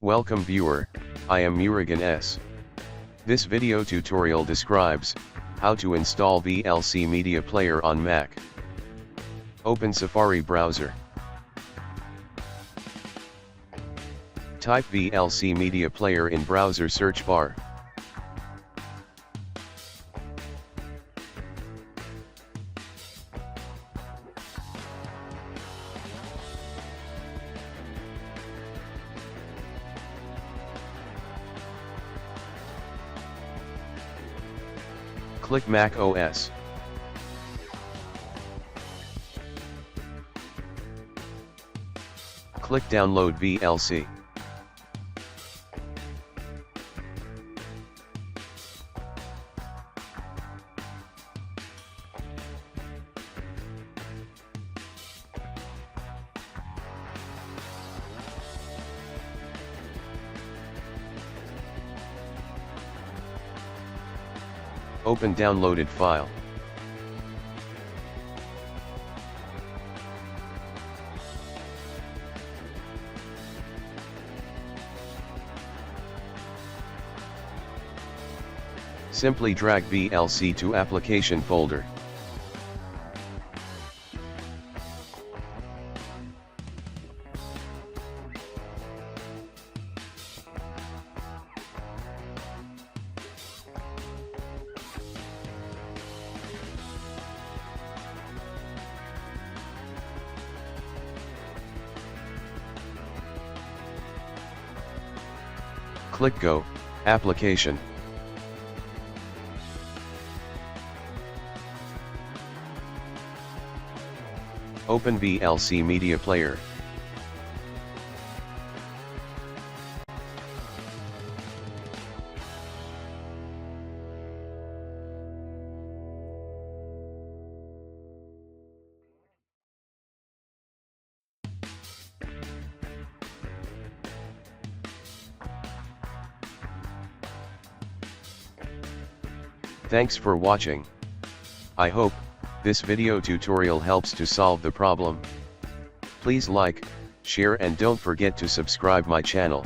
Welcome viewer, I am Murugan S. This video tutorial describes how to install VLC media player on Mac. Open Safari browser. Type VLC media player in browser search bar. Click Mac OS. Click Download VLC. Open downloaded file. Simply drag VLC to application folder. Click Go, Application. Open VLC Media Player. Thanks for watching. I hope this video tutorial helps to solve the problem. Please like, share and don't forget to subscribe my channel.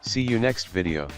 See you next video.